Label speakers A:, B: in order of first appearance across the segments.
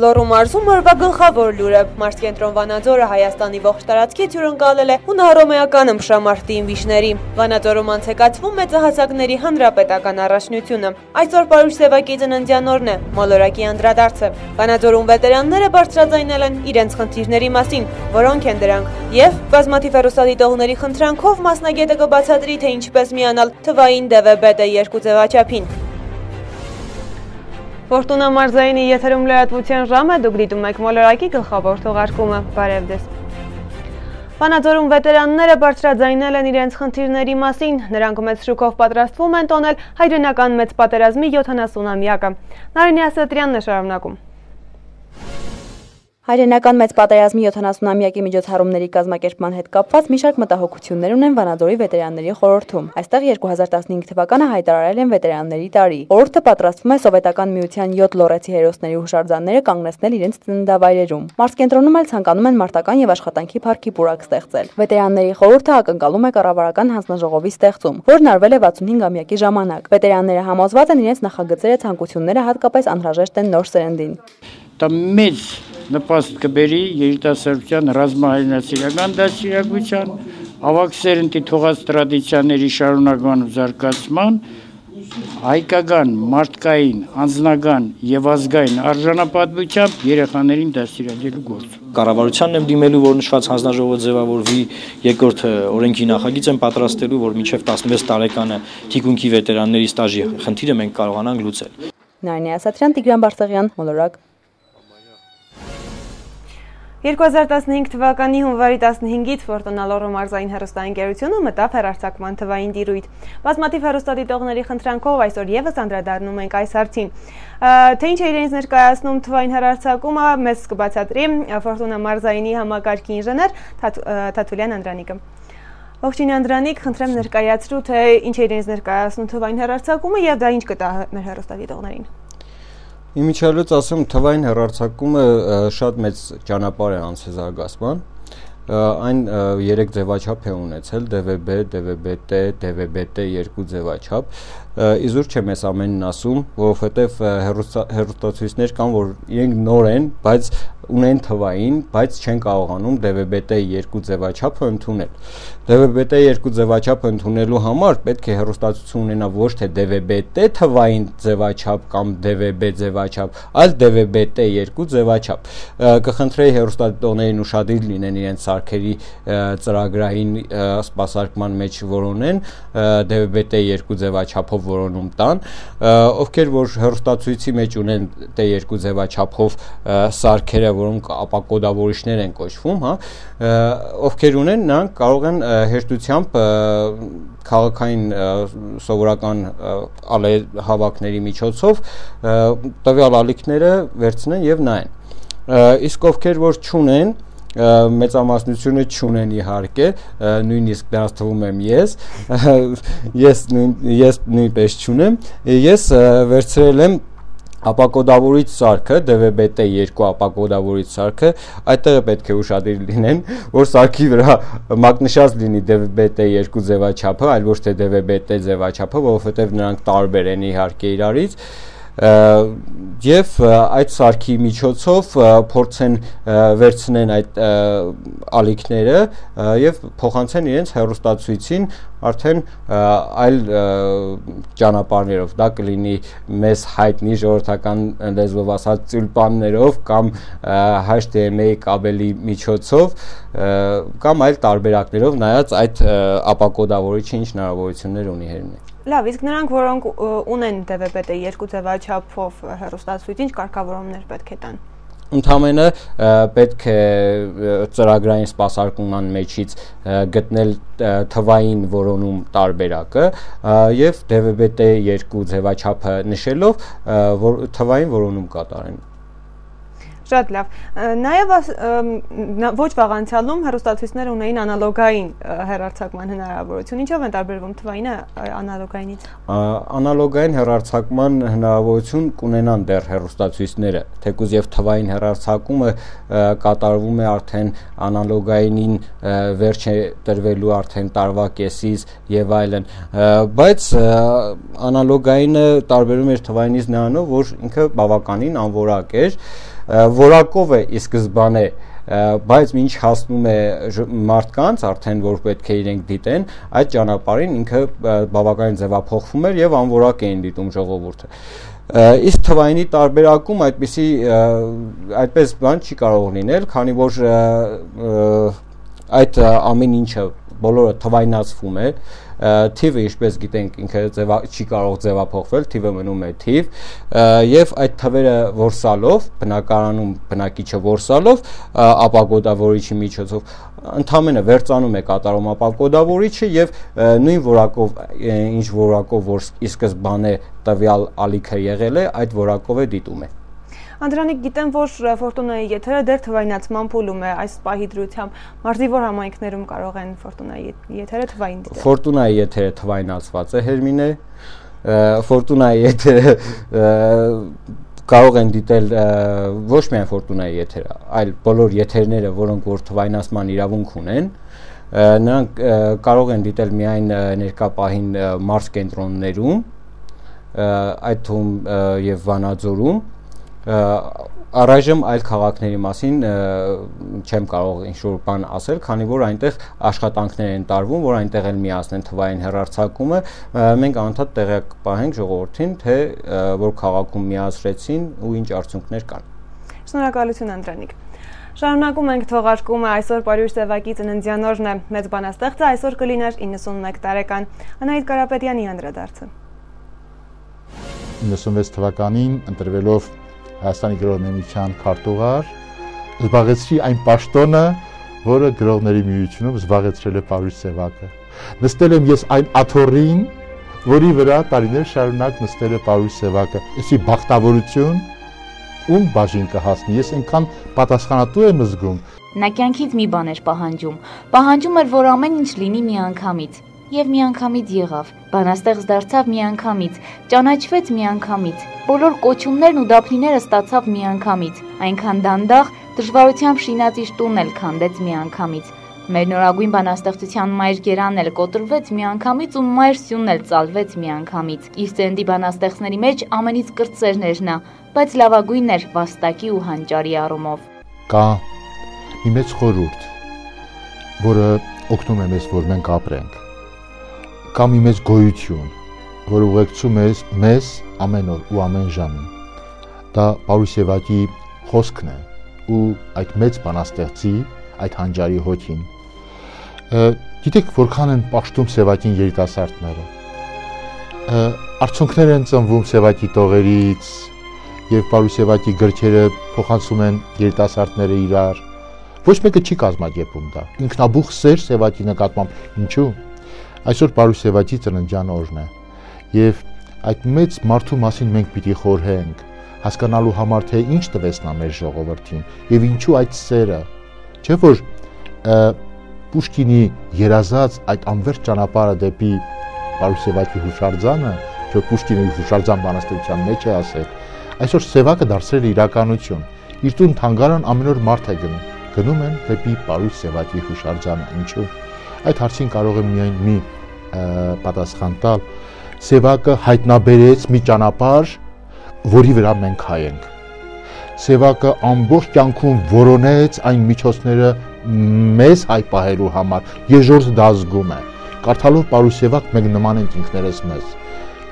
A: Լոռու մարզում օրվա գլխավոր լուրը մարզկենտրոն Վանաձորը Հայաստանի ողջ տարածքից հյուրընկալել է հունահռոմեական ըմբշամարտի իմվիշների։ Վանաձորում անցեկացվում մեծահասակների հանրապետական առաջնությունը։ Այսօր Պարուշ Սևակի ծննդյան օրն է, մոլորակի անդրադարձը։ Վանաձորում վետերանները բարձրաձայնել են իրենց խնդիրների մասին, որոնք են դրանք, եւ բազմաթիվ հեռուստադիտողների խնդրանքով մասնագետը կբացատրի, թե ինչպես միանալ թվային ԴՎԲՏ 2 ձևաչափին։ Ֆորտունա մարզայինի եթերում լրատվության ժամ է, դուք դիտում եք մոլորակի գլխավոր թողարկումը, բարև ձեզ։ Վանաձորում վետերանները բարձրաձայնել են իրենց խնդիրների մասին, նրանք մեծ շուկով պատրաստվում են տոնել հայրենական մեծ պատերազմի 70-ամյակը։ Նարինե Ասատրյանն է շարունակում։
B: Հայրենական մեծ պատերազմի 70-ամյակի միջոցառումների կազմակերպման հետ կապված մի շարք մտահոգություններ ունեն Վանաձորի վետերանների խորհրդում։ Այստեղ 2015 թվականը հայտարարել են վետերանների տարի։ Խորհուրդը պատրաստվում է Սովետական միության 7 լոռեցի հերոսների հուշարձանները կանգնեցնել իրենց ծննդավայրերում։ Մարզկենտրոնում էլ ցանկանում են մարտական եւ աշխատանքի փառքի պուրակ ստեղծել։ Վետերանների խորհուրդը ակնկալում է կառավարական հանձնաժողովի ստեղծում, որն արվել է 65-ամյակի ժամանակ։ Վետերանները համոզված են իրենց նախագծերը ցանկությունները հատկապես անհրաժեշտ են նոր սերնդին։
C: Դա մեծ նպաստ կբերի երիտասարդության ռազմահայրենասիրական դաստիարակության, ավագ սերնդի թողած տրադիցիաների շարունակման ու զարգացման, հայկական, մարդկային, անձնական եւ ազգային արժանապատվությամբ երեխաներին դաստիարակելու գործ։
D: Կառավարությանն եմ դիմելու, որ նշված հանձնաժողովը ձևավորվի, երկրորդ օրենքի նախագիծ են պատրաստելու, որ մինչև 16 տարեկանը թիկունքի վետերանների ստաժի խնդիրը մենք կարողանանք լուծել։
B: Նարինե Ասատրյան, Տիգրան Բարսեղյան, մոլորակ։
A: 2015 թվականի հունվարի 15-ից Ֆորտունա Լոռու մարզային հեռուստաընկերությունը մտավ հեռարձակման թվային տիրույթ։ Բազմաթիվ հեռուստադիտողների խնդրանքով այսօր եւս անդրադառնում ենք այս հարցին։ Թե ինչ է իրենց ներկայացնում թվային հեռարձակումը, մեզ կբացատրի Ֆորտունա մարզայինի համակարգի ինժեներ Թաթուլյան Անդրանիկը։ Ողջույն Անդրանիկ, խնդրեմ ներկայացրու, թե ինչ է իրենց ներկայացնում թվային հեռարձակումը եւ դա ինչ կտա մեր հեռուստադիտողներին։
E: Իմիջիալից ասեմ, թվային հեռարձակումը շատ մեծ ճանապարհ է անցել զարգացման։ Այն 3 ձևաչափ է ունեցել՝ ԴՎԲ, ԴՎԲՏ, ԴՎԲՏ 2 ձևաչափ։ Իզուր չեմ ես ամենն ասում, որովհետև հեռուստացույցներ կան, որ իրենք նոր են, բայց ունեն թվային, բայց չեն կարողանում ԴՎԲՏ 2 ձևաչափը ընդունել։ ԴՎԲՏ 2 ձևաչափը ընդունելու համար պետք է հեռուստացույցը ունենա ոչ թե ԴՎԲՏ թվային ձևաչափ կամ ԴՎԲ ձևաչափ, այլ ԴՎԲՏ 2 ձևաչափ։ Կխնդրեի հեռուստադիտողներին ուշադիր լինեն իրենց սարքերի ծրագրային սպասարկման մեջ որոնեն, ԴՎԲՏ 2 ձևաչափով որոնում տան, ովքեր որ հեռուստացույցի մեջ ունեն T2 ձևաչափով սարքերը, որոնք ապակոդավորիչներ են կոչվում, հա, ովքեր ունեն, նրանք կարող են հեշտությամբ քաղաքային սովորական հավաքների միջոցով տվյալ ալիքները վերցնեն եւ նայեն։ Իսկ ովքեր որ չունեն, մեծամասնությունը չունեն իհարկե, նույնիսկ դրանց թվում եմ ես նույնպես չունեմ, ես վերցրել եմ ապակոդավորիչ սարքը, ԴՎԲՏ 2 ապակոդավորիչ սարքը, այդտեղ պետք է ուշադիր լինեն, որ սարքի վրա մակնշած լինի ԴՎԲՏ 2 ձևաչափը, այլ ոչ թե ԴՎԲՏ ձևաչափը, որովհետև նրանք տարբեր են իհարկե իրարից։ Եվ այդ սարքի միջոցով փորձեն վերցնեն այդ ալիքները եւ փոխանցեն իրենց հեռուստացույցին արդեն այլ ճանապարհներով, դա կլինի մեզ հայտնի ժողովրդական լեզվով ասած ծյուլպաններով կամ HDMI կաբելի միջոցով կամ այլ տարբերակներով, նայած այդ ապակոդավորիչը ինչ հնարավորություններ ունի հերմի։
A: Լավ, իսկ նրանք, որոնք ունեն ԴՎԲՏ 2 ձևաչափով հեռուստացույց, ինչ կարգավորումներ պետք է տան։
E: Ընդամենը պետք է ծրագրային սպասարկման մեջից գտնել թվային որոնում տարբերակը եւ ԴՎԲՏ 2 ձևաչափը նշելով թվային որոնում կատարեն։
A: Շատ լավ։ Նաև ոչ վաղ անցյալում հեռուստացույցները ունեին անալոգային հեռարձակման հնարավորություն։ Ինչով են տարբերվում թվայինը անալոգայինից։
E: Անալոգային հեռարձակման հնարավորություն կունենան դեռ հեռուստացույցները, թեկուզ եւ թվային հեռարձակումը կատարվում է արդեն անալոգայինին վերջ է տրվելու արդեն տարվա կեսից եւ այլն, բայց անալոգայինը տարբերում էր թվայինից նրանով, որ ինքը բավականին անորակ էր որակով է ի սկզբանե, բայց ինչ հասնում է մարդկանց, արդեն որ պետք է իրենք դիտեն, այդ ճանապարհին ինքը բավականին ձևափոխվում էր եւ անորակ էին դիտում ժողովուրդը։ Իսկ թվայինի տարբերակում այդպես բան չի կարող լինել, քանի որ այդ ամեն ինչը բոլորը թվայնացվում է, թիվը ինչպես գիտենք ինքը չի կարող ձևափոխվել, թիվը մնում է թիվ, եւ այդ թվերը որսալով, բնակարանում բնակիչը որսալով, ապակոդավորիչի միջոցով ընդհանրապես վերծանում է կատարում ապակոդավորիչը եւ նույն որակով, ինչ որակով որ ի սկզբանե տվյալ ալիքը եղել է, այդ որակով է դիտում է։
A: Անդրանիկ, գիտեմ, որ Ֆորտունայի եթերը դեռ թվայնացման փուլում է այս պահի դրությամբ։ Մարզի որ համայնքներում կարող են Ֆորտունայի եթերը թվային դիտել։
E: Ֆորտունայի եթերը թվայնացված է, Հերմինե։ Ֆորտունայի եթերը կարող են դիտել ոչ միայն Ֆորտունայի եթերը, այլ բոլոր եթերները, որոնք որ թվայնացման իրավունք ունեն, նրանք կարող են դիտել միայն ներկա պահին մարզ կենտրոններում, այդ թվում եւ Վանաձորում, առայժմ այլ քաղաքների մասին չեմ կարող ինչ-որ բան ասել, քանի որ այնտեղ աշխատանքներ են տարվում, որ այնտեղ էլ միացնեն թվային հեռարձակումը, մենք անընդհատ տեղյակ կպահենք ժողովրդին, թե որ քաղաքում միացրեցին ու ինչ արդյունքներ կան։
A: Շնորհակալություն, Անդրանիկ։ Շարունակում ենք թողարկումը, այսօր Պարույր Սևակի ծննդյան օրն է, մեծ բանաստեղծը այսօր կլիներ 91 տարեկան։ Անահիտ Կարապետյանի անդրադարձը։
F: 96 թվականին ընտրվելով Հայաստանի գրողների միության քարտուղար զբաղեցրի այն պաշտոնը, որը գրողների միությունում զբաղեցրել է Պարույր Սևակը։ Նստել եմ ես այն աթոռին, որի վրա տարիներ շարունակ նստել է Պարույր Սևակը։ Էսի բախտավորություն ում բաժին կհասնի, ես այնքան պատասխանատու եմ զգում։
G: Նա կյանքից մի բան էր պահանջում էր, որ ամեն ինչ լինի միանգամից։ Եվ միանգամից եղավ, բանաստեղծ դարձավ միանգամից, ճանաչվեց միանգամից, բոլոր կոչումներն ու դափնիները ստացավ միանգամից, այնքան դանդաղ, դժվարությամբ շինած իր տունն էլ քանդեց միանգամից։ Մեր նորագույն բանաստեղծության մայր Գերանն էլ կոտրվեց միանգամից ու մայր Սյունն էլ ծալվեց միանգամից։ Իր ծննդի բանաստեղծների մեջ ամենից կրտսերն էր նա, բայց լավագույնն էր վաստակի ու հանճարի առումով։
F: Կա մի մեծ խորհուրդ, որը օգնում է մեզ, որ մենք ապրենք։ Կա մի մեծ գոյություն, որը ուղեկցում է մեզ ամեն օր ու ամեն ժամին։ Դա Պարույր Սևակի խոսքն է ու այդ մեծ բանաստեղծի այդ հանճարի հոգին։ Գիտեք, որքան են պաշտում Սևակին երիտասարդները։ Արցունքներ են ծնվում Սևակի տողերից եւ Պարույր Սևակի գրքերը փոխանցում են երիտասարդները իրար։ Ոչ մեկը չի կազմակերպում դա։ Ինքնաբուխ սեր Սևակի նկատմամբ, ինչու՞։ Այսօր Պարույր Սևակի ծննդյան օրն է եւ այդ մեծ մարդու մասին մենք պիտի խորհենք, հասկանալու համար թե ինչ տվեց նա մեր ժողովրդին եւ ինչու այդ սերը, չէ՞ որ Պուշկինի երազած այդ անվերջ ճանապարհը դեպի Պարույր Սևակի հուշարձանը, որ Պուշկինի հուշարձան բանաստեղծության մեջ է ասել, այսօր Սևակը դարձել է իրականություն։ Իր տուն թանգարան ամեն օր մարդ է գնում են դեպի Պարույր Սևակի հուշարձանը, ինչու։ Այդ հարցին կարող եմ միայն մի պատասխան տալ։ Սևակը հայտնաբերեց մի ճանապարհ, որի վրա մենք հայ ենք։ Սևակը ամբողջ կյանքում որոնեց այն միջոցները մեզ հայ պահելու համար։ Եժորձ դա զգում է։ Կարդալով Պարույր Սևակ մենք նման ենք ինքներս մեզ։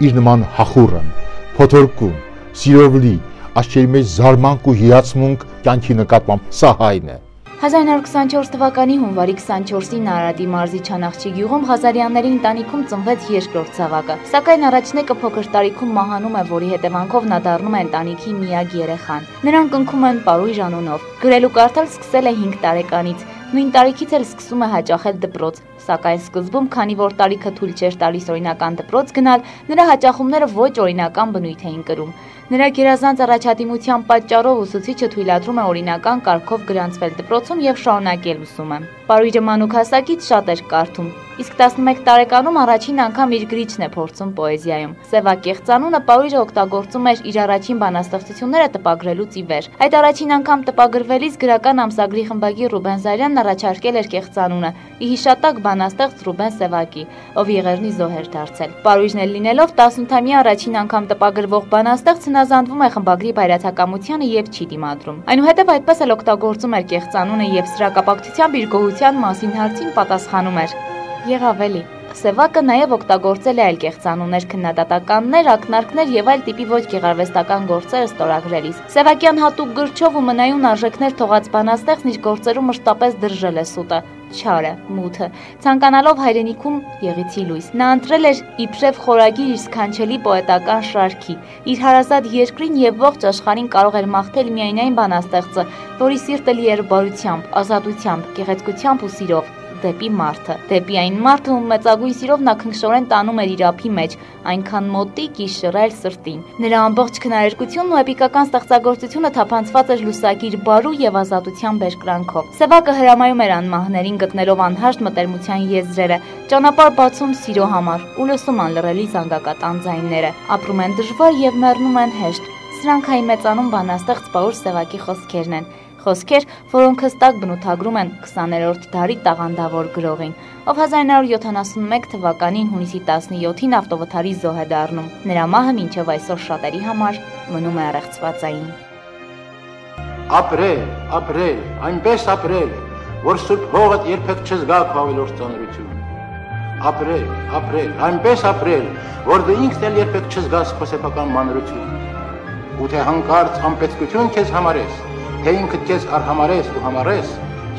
F: Իր նման հախուռն, փոթորկուն, սիրով լի, աչքերի մեջ զարմանք ու հիացմունք կյանքի նկատմամբ, սա հայն է։
G: 1924 թվականի հունվարի 24-ին Արարատի մարզի Չանախչի գյուղում Ղազարյանների ընտանիքում ծնվեց երկրորդ զավակը, սակայն առաջնեկը փոքր տարիքում մահանում է, որի հետևանքով նա դառնում է ընտանիքի միակ երեխան։ Նրան կնքում են Պարույր անունով։ Գրել ու կարդալ սկսել է 5 տարեկանից։ Նույն տարիքից էլ սկսում է հաճախել դպրոց, սակայն սկզբում, քանի որ տարիքը թույլ չէր տալիս օրինական դպրոց գնալ, նրա հաճախումները ոչ օրինական բնույթ էին կրում։ Նրա գերազանց առաջադիմության պատճառով ուսուցիչը թույլատրում է օրինական կարգով գրանցվել դպրոցում եւ շարունակել ուսումը։ Պարույրը մանուկ հասակից շատ էր կարդում, իսկ 11 տարեկանում առաջին անգամ իր գրիչն է փորձում պոեզիայում։ Սևակ Կեղծանունը պարույրը օգտագործում էր իր առաջին բանաստեղծությունները տպագրելուց ի վեր։ Այդ առաջին անգամ տպագրվելիս գրական ամսագրի խմբագիր Ռուբեն Զարյանն առաջարկել էր Կեղծանունը՝ ի հիշատակ բանաստեղծ Ռուբեն Սևակի, ով Եղեռնի զոհ էր դարձել։ Պարույրն էլ լինելով 18-ամյա առաջին անգամ տպագրվող բանաստեղծ հնազանդվում է խմբագրի բայրացակամությանը եւ չի դիմադրում։ Այնուհետև այդպես էլ օգտագործում էր Կեղծանունը եւ սրա կապակցությամբ իր գոհության մասին հարցին պատասխանում էր. Եղավ էլի։ Սևակը նաև օգտագործել է այլ կեղծանուններ, քննադատականներ, ակնարկներ եւ այլ տիպի ոչ գեղարվեստական գործեր ստորագրելիս։ Սևակյան հատուկ գրչով ու մնայուն արժեքներ թողած բանաստեղծն իր գործերում մշտապես դրժել է սուտը, չարը, մութը, ցանկանալով հայրենիքում եղիցի լույս։ Նա ընտրել էր իբրև խորագիր իր սքանչելի պոետական շարքի։ Իր հարազատ երկրին եւ ողջ աշխարհին կարող էր մաղթել միայն այն բանաստեղծը, որի սիրտը լի էր բարությամբ, ազատությամբ, գեղեցկությամբ ու սիրով։ Դեպի մարդը, դեպի այն մարդը, ում մեծագույն սիրով նա քնքշորեն տանում էր իր ափի մեջ, այնքան մոտիկ իշրել սրտին։ Նրա ամբողջ քնարերգությունն ու էպիկական ստեղծագործությունը թափանցված էր լուսագիր բարու եւ ազատության բերկրանքով։ Սևակը հրամայում էր անմահներին գտնելով անհաշտ մտերմության եզրերը, ճանապարհ բացում սիրո համար ու լսում անլռելի զանգակատան ձայները։ Ապրում են դժվար եւ մեռնում են հեշտ։ Սրանք հայ մեծանուն բանաստեղծ Պաուլ Սևակի խոսքերն են։ Խոսքեր, որոնք հստակ բնութագրում են 20-րդ դարի տաղանդավոր գրողին, ով 1971 թվականին հունիսի 17-ին ավտովթարի զոհ է դառնում։ Նրա մահը մինչև այսօր շատերի համար մնում է առեղծվածային։
H: Ապրել, ապրել, այնպես ապրել, որ սուրբ հողդ երբեք չզգա քո ավելորդ ծանրություն։ Ապրել, ապրել, այնպես ապրել, որ դու ինքն էլ երբեք չզգաս քո սեփական մանրություն։ Ու թե հանկարծ անպետքություն քեզ համարես, թե ինքդ քեզ արհամարես ու համարես,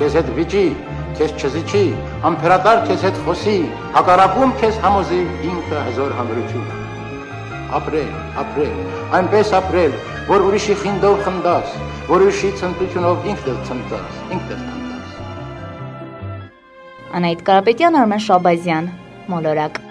H: քեզ հետ վիճի, քեզ չզիջի, ամփերատար քեզ հետ խոսի, հակառակում քեզ համոզի ինքը հզոր հանրությունը։ Ապրել, ապրել, այնպես ապրել, որ ուրիշի խինդով խնդաս, որ ուրիշի ցնծությունով ինքդ էլ ցնծաս, ինքդ էլ խնդաս։
G: Անահիտ Կարապետյան, Արմեն Շաբազյան, Մոլորակ։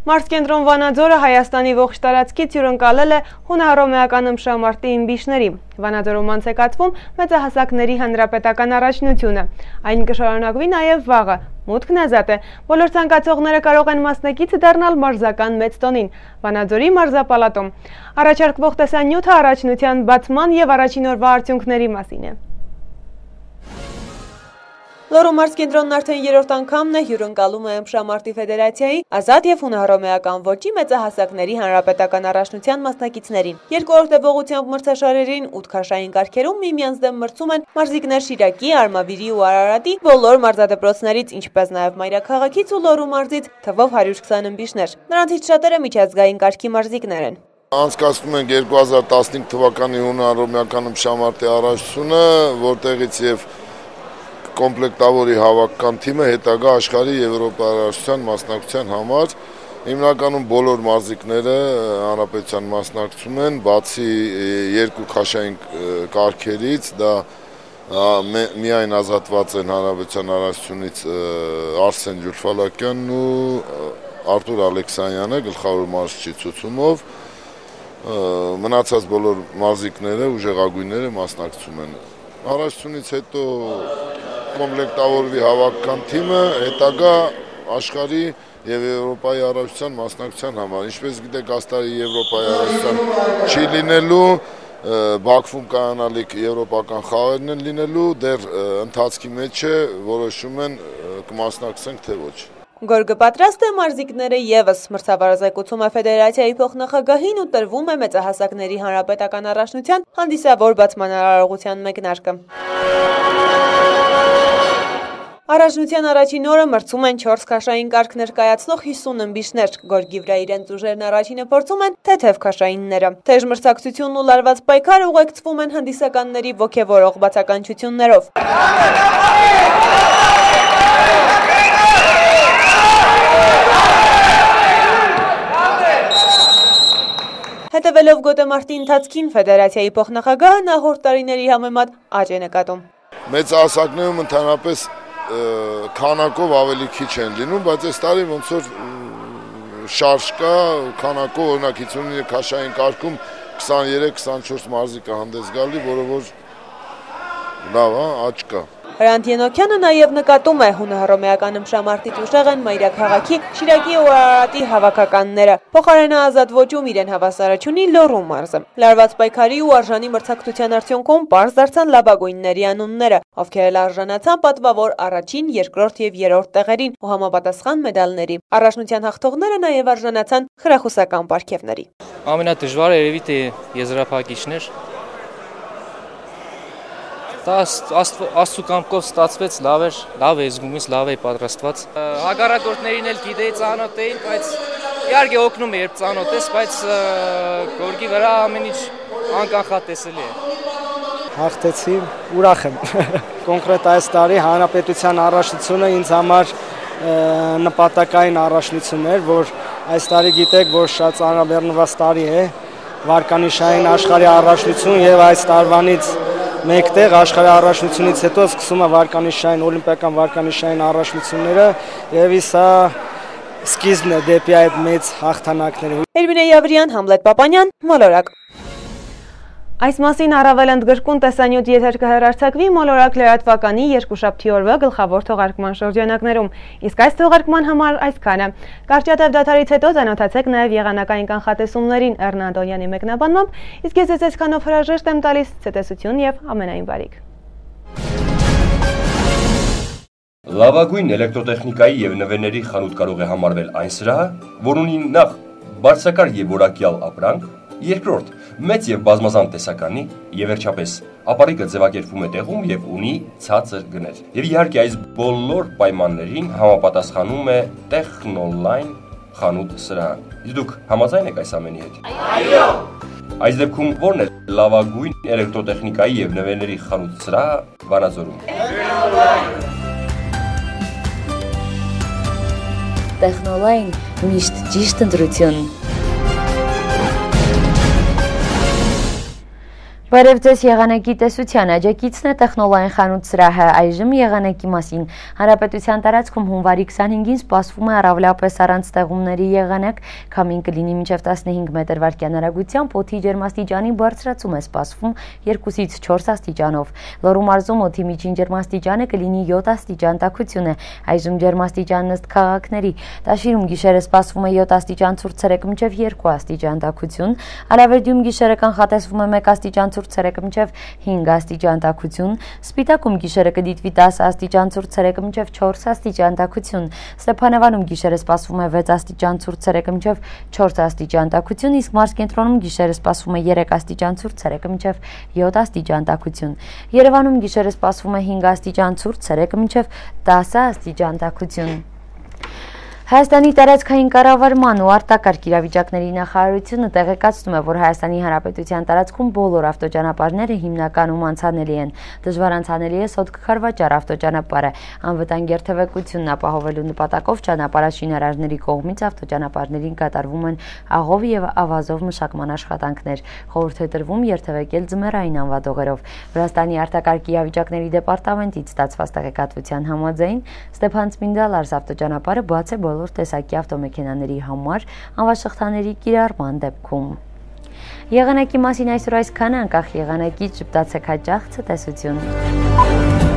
A: Մարզկենտրոն Վանաձորը Հայաստանի ողջ տարածքից հյուրընկալել է հունահռոմեական ըմբշամարտի իմբիշների։ Վանաձորում անցեկացվում մեծահասակների հանրապետական առաջնությունը։ Այն կշարունակվի նաև վաղը։ Մուտքն ազատ է։ Բոլոր ցանկացողները կարող են մասնակից դառնալ մարզական մեծ տոնին Վանաձորի մարզապալատում։ Առաջարկվող տեսանյութը առաջնության բացման եւ առաջին օրվա արդյունքների մասին է։ Լոռու մարզկենտրոնն արդեն երրորդ անգամն է հյուրընկալում է ըմբշամարտի ֆեդերացիայի ազատ եւ հունահռոմեական ոճի մեծահասակների հանրապետական առաջնության մասնակիցներին։ Երկրորդ ուղղությամբ մրցաշարերին 8 քաշային կարգերում միմյանց դեմ մրցում են մարզիկներ Շիրակի, Արմավիրի ու Արարատի բոլոր մարզադպրոցներից, ինչպես նաեւ Մայրաքաղաքից ու Լոռու մարզից թվով 120 ըմբիշներ։ Նրանցից շատերը միջազգային կարգի մարզիկներ են։
I: Անցկացնում ենք 2015 թվականի հունահռոմեական ըմբշամարտի առաջնությունը, որտեղից եւ կոմպլեկտավորի հավաքական թիմը հետագա աշխարհի եվրոպայական մասնակցության համար հիմնականում բոլոր մարզիկները հանրապետության մասնակցում են, բացի երկու քաշային կարգերից, դա միայն ազատված են հանրապետության առաջնությունից Արսեն Ջուլֆալակյանն ու Արտուր Ալեքսանյանը գլխավոր մարզչի ցուցումով, մնացած բոլոր մարզիկները ու ժեղագույնները մասնակցում են։ Առաջնությունից հետո կոմպլեկտավորվի հավաքական թիմը հետագա աշխարհի եւ Եվրոպայի առաջնության մասնակցության համար, ինչպես գիտեք, աստարի Եվրոպայի առաջնության չի լինելու, Բաքվում կայանալիք եվրոպական խաղերն են լինելու, դեռ ընթացքի մեջ է, որոշում են կմասնակցենք թե ոչ։
A: Գորգը պատրաստ է մարզիկները եւս մրցավարազեկուցում է ֆեդերացիայի փոխնախագահին ու տրվում է մեծահասակների հանրապետական առաջնության հանդիսավոր բացման արարողության մեկնարկը։ Առաջնության առաջին օրը մրցում են 4 քաշային կարգ ներկայացնող 50 ըմբիշներ։ Գորգի վրա իրենց ուժերն առաջինը փորձում են թեթև քաշայինները։ Թեժ մրցակցությունն ու լարված պայքարը ուղեկցվում են հանդիսականների ոգևորող բացականչություններով։ Հետևելով գոտեմարտի ընթացքին ֆեդերացիայի փոխնախագահը նախորդ տարիների համեմատ աճ է նկատում։
I: Մեծահասակներում ընդհանրապես քանակով ավելի քիչ են լինում, բայց այս տարի ոնց որ շարժ կա, քանակով օրինակ 59 քաշային կարգում 23-24 մարզիկ է հանդես գալի, որը որ լավ է, աճ կա։
A: Հրանտ Ենոքյանը նաև նկատում է հունահռոմեական ըմբշամարտից ուժեղ են մայրաքաղաքի Շիրակի ու Արարատի հավաքականները։ Փոխարենը ազատ ոճում իրեն հավասարաչ ունի Լոռու մարզը։ Լարված պայքարի ու արժանի մրցակցության արդյունքում պարզ դարձան լավագույնների անունները, ովքեր էլ արժանացան պատվավոր առաջին, երկրորդ և երրորդ տեղերին ու համապատասխան մեդալների։ Առաջնության հաղթողները նաև արժանացան խրախուսական պարգևների։
J: Ամենադժվարը երևի թե եզրափակիչն էր։ Դա աստծու կամքով ստացվեց, լավ է զգումից, լավ է պատրաստված։ Հակառակորդներին էլ գիտեի, ծանոթ էին, բայց իհարկե օգնում է, երբ ծանոթ ես, բայց գորգի վրա ամեն ինչ անկանխատեսելի է։
K: Հաղթեցի, ուրախ եմ։ Կոնկրետ այս տարի հանրապետության առաջնությունը ինձ համար նպատակային առաջնություն էր, որ այս տարի գիտեք, որ շատ ծանրաբեռնված տարի է, վարկանիշային աշխարհի առաջնություն եւ այս տարվանից մեկտեղ աշխարհի առաջնությունից հետո սկսում է վարկանիշային օլիմպիական վարկանիշային առաջնությունները եւ սա սկիզբն է դեպի այդ մեծ հաղթանակների։
A: Էրմինե Յավրյան, Համլետ Պապանյան, Մոլորակ։ Այս մասին առավել ընդգրկուն տեսանյութ եթեր կհեռարձակվի մոլորակ լրատվականի երկուշաբթի օրվա գլխավոր թողարկման շրջանակներում, իսկ այս թողարկման համար այսքանը։ Կարճատև դադարից հետո ծանոթացեք նաև եղանակային կանխատեսումներին Էռնադոյանի մեկնաբանմամբ, իսկ ես այսքանով հրաժեշտ եմ տալիս, ցտեսություն եւ ամենայն բարիք։
L: Լավագույն էլեկտրոտեխնիկայի եւ նվերների խանութ կարող է համարվել այն սրահը, որ ունի նախ բարձրակարգ եւ որակյալ ապրանք, երկրորդ մեծ եւ բազմազան տեսականի եւ վերջապես ապարիկը ձևակերպվում է տեղում եւ ունի ցածր գներ։ Եվ իհարկե այս բոլոր պայմաններին համապատասխանում է Technoline խանութ սրահը։ Իսկ դուք համաձայն եք այս ամենի հետ։ Այո։ Այս դեպքում ո՞րն է լավագույն էլեկտրոտեխնիկայի եւ նվերների խանութ սրահը Վանաձորում։
G: Technoline միշտ ճիշտ ընտրություն։ Բարև ձեզ եղանակի տեսության աջակիցն է Technoline խանութ սրահը այժմ եղանակի մասին։ Հանրապետության տարածքում հունվարի 25-ին սպասվում է առավելապես առանց ստեղումների եղանակ, քամին կլինի մինչև 15 մետր վարկյան արագությամբ, օդի ջերմաստիճանի բարձրացում է սպասվում 2-ից 4 աստիճանով։ Լոռու մարզում օդի միջին ջերմաստիճանը կլինի 7 աստիճան տաքություն է, այժմ ջերմաստիճանն ըստ քաղաքների։ Տաշիրում գիշերը սպասվում է 7 աստիճան ցուրտ ցերեկ մինչև 2 աստիճան տաքություն, Արավերդիում գիշերը կանխատեսվում է 1 աստիճան ցուրտ ցերեկ մինչև 5 աստիճան տաքություն, Սպիտակում գիշերը կդիտվի 10 աստիճան ցուրտ ցերեկ մինչև 4 աստիճան տաքություն, Ստեփանավանում գիշերը սպասվում է 6 աստիճան ցուրտ ցերեկ մինչև 4 աստիճան տաքություն, իսկ մարզկենտրոնում գիշերը սպասվում է 3 աստիճան ցուրտ ցերեկ մինչև 7 աստիճան տաքություն, Երևանում գիշերը սպասվում է 5 աստիճան ցուրտ ցերեկ մինչև 10 աստիճան տաքություն։ Հայաստանի տարածքային կառավարման ու արտակարգ իրավիճակների նախարարությունը տեղեկացնում է, որ Հայաստանի Հանրապետության տարածքում բոլոր ավտոճանապարհները հիմնականում անցանելի են։ Դժվար անցանելի է Սոտք-Խարվաճար ավտոճանապարհը։ Անվտանգ երթևեկությունն ապահովելու նպատակով ճանապարհաշինարարների կողմից ավտոճանապարհներին կատարվում են աղով եւ ավազով մշակման աշխատանքներ։ Խորհուրդ է տրվում երթևեկել ձմեռային անվադողերով։ Վրաստանի արտակարգ իրավիճակների դեպարտամենտից ստացված տեղեկատվության համաձայն Ստեփան-Ծմինդա Լարս ավտոճանապարհը բաց է բոլոր տեսակի ավտոմեքենաների համար անվաշղթաների կիրառման դեպքում։ Եղանակի մասին այսօր այսքանը, անկախ եղանակից ժպտացեք հաճախ, ցտեսություն։